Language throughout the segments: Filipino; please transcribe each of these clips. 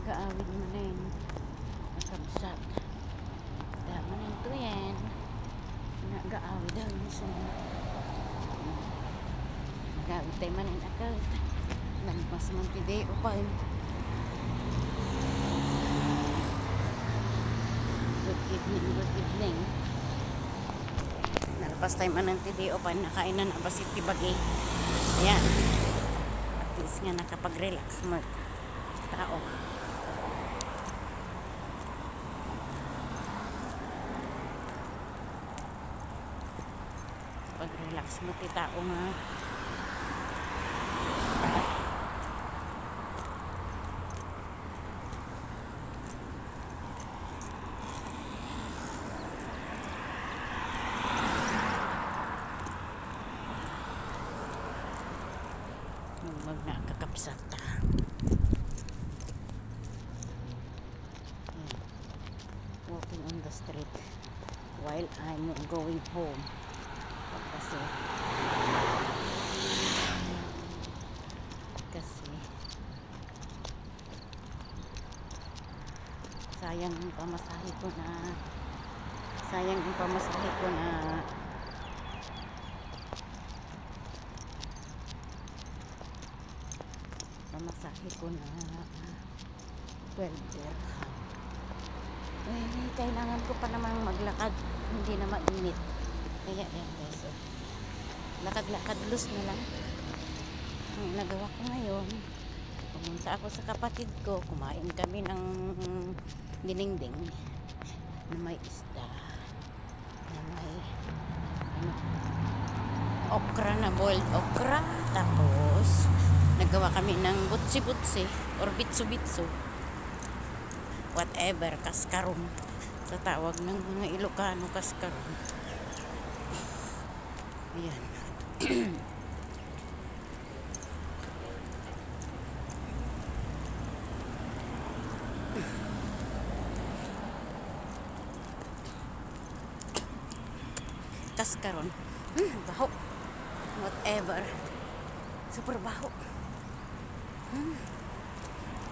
nag-aawit mo na yun. Nakabsat. Dama na ito yan. Nag-aawit daw yun sa nag-aawit tayo man yung akal. Lampas man today o pa yun. Good evening, good evening. Nalpas tayo man ng today o pa yun. Nakain na ba si Tibagay. Ayan. At least nga nakapag-relax mo. Tao. Pag-relax mo ti tao nga. Wag na kakapsat ta. Walking on the street while I'm going home. Kasi sayang yung pamasahe ko na pamasahe ko na 12 dirham. Eh, kailangan ko pa namang maglakad, hindi na mainit. Kaya yan guys, lakad-lakad loose na lang ang nagawa ko ngayon. Pumunta ako sa kapatid ko, kumain kami ng dinengdeng na may isda, na may okra, na boiled okra. Tapos nagawa kami ng butsi-butsi or bitsu-bitsu, whatever, kaskarong sa tawag ng mga Ilocano, kaskarong. Ayan. Kaskaron. Baho. Whatever. Super baho.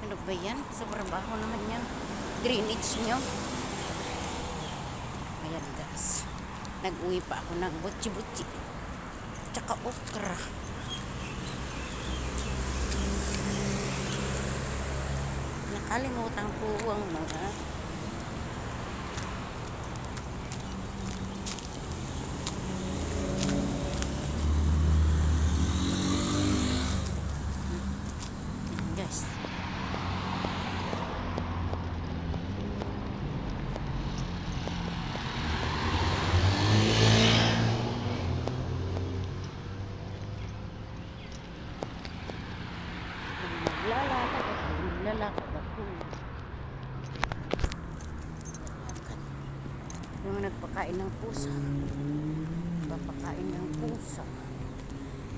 Ano ba yan? Super baho naman yan. Drainage nyo. Ayan guys. Nag-uwi pa ako ng butchi-butchi. Tsaka okra. Nakalimutan ko ang mga guys. Lalakad ako. Yung nagpakain ng pusa. Papakain ng pusa.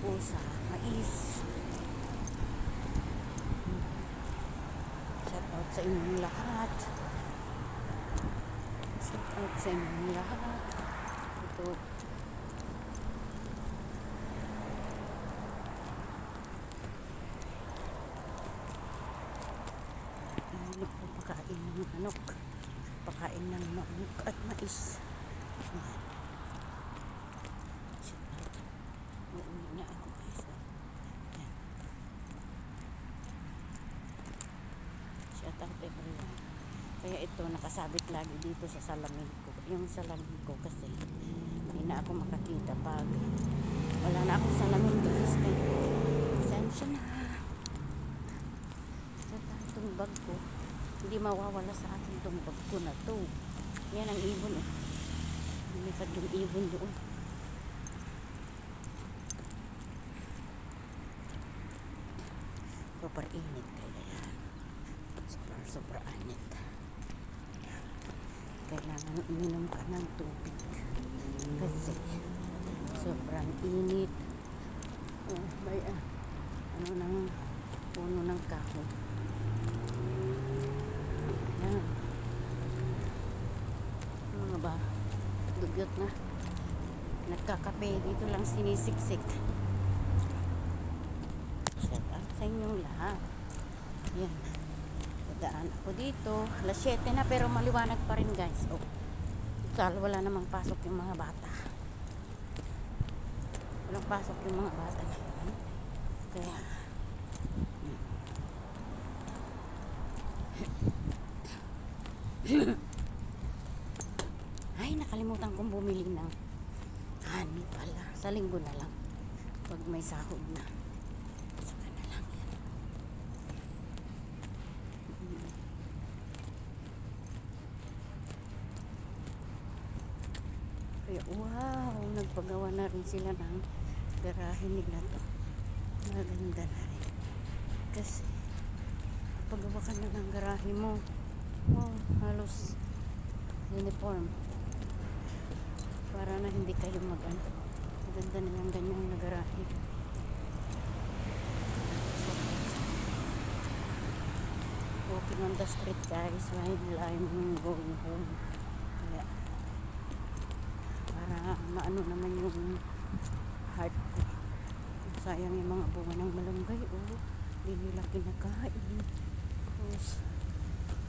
Pusa, mais. Shout out sa inyong lahat. Shout out sa inyong lahat. Ito. Pagkain ng manok, pagkain ng manok at mais. Uuwi na ako guys. Shout out everyone. Kaya ito nakasabit lagi dito sa salamin ko, yung salamin ko, kasi hindi na ako makakita pag wala na akong salamin guys. Sensya na sa itong bag ko. Hindi mawawala sa akin itong bag ko na to. Yan ang ibon eh. Lumipad yung ibon doon. Super init kaya yan. Super init. Kailangan uminom ka ng tubig. Kasi sobrang init. May ano ng puno ng kahoy. Ano ba? Dugyot na. Nagkakape. Dito lang sinisiksik. Shout out sa inyong lahat. Yan. Daan ako dito. Alas 7 na pero maliwanag pa rin guys. Oh. Wala namang pasok yung mga bata. Walang pasok yung mga bata na yun. Kaya ay, nakalimutan kong bumili ng honey pala. Sa linggo na lang. Pag may sahod na. Saka na lang yan. Kaya, wow, nagpagawa na rin sila ng garahe nila to. Maganda na rin. Kasi, pagawa ka na ng garahe mo, oh, halos uniform. Para na hindi kayo maganda. Maganda na yung ganyang na garahe. Walking on the street guys while I'm going home. Kaya, para maano naman yung heart ko. Sayang yung mga bunga ng malunggay. Oh, hindi nila kinakain. Tapos,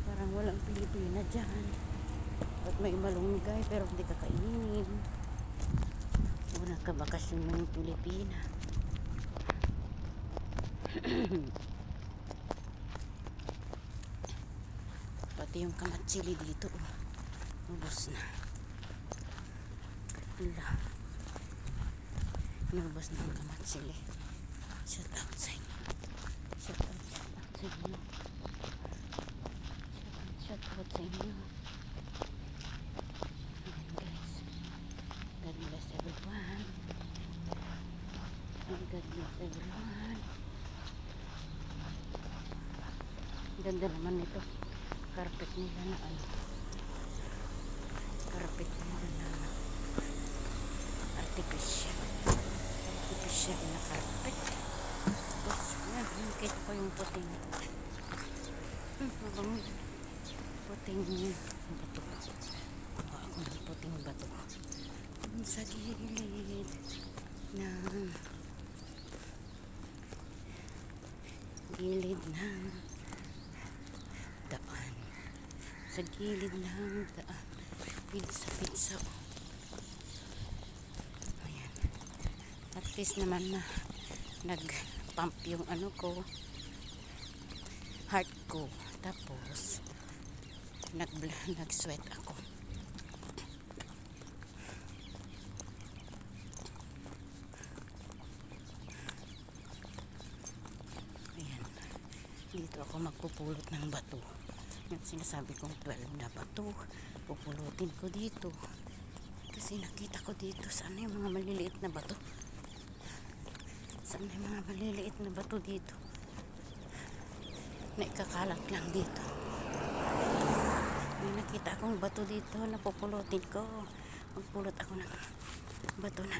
parang walang Pilipina dyan. At may malunggay pero hindi kakainin. Unang kabakasyon ng Pilipina. Pati yung kamatsili dito. Ubus na. Wala. Nubos na ang kamatsili. Shout out sa inyo. Shout out sa inyo. Shout out sa inyo. God bless everyone. And God bless everyone. Ganda naman ito. Carpet nila na ano. Carpet nila na artificial. Artificial na carpet. Tapos, yan. Nakita ko yung puting. Mabang puting bato. Kuha ako ng puting bato. Sa gilid ng daan, sa gilid ng daan, pizza. Ayan, at least naman na nag-pump yung ano ko, heart ko. Tapos nag-sweat ako. Dito ako magpupulot ng bato. Yung sinasabi kong 12 na bato, pupulutin ko dito. Kasi nakita ko dito, saan yung mga maliliit na bato? Saan yung mga maliliit na bato dito? Naikakalat lang dito. May nakita akong bato dito na pupulutin ko. Magpulot ako ng bato na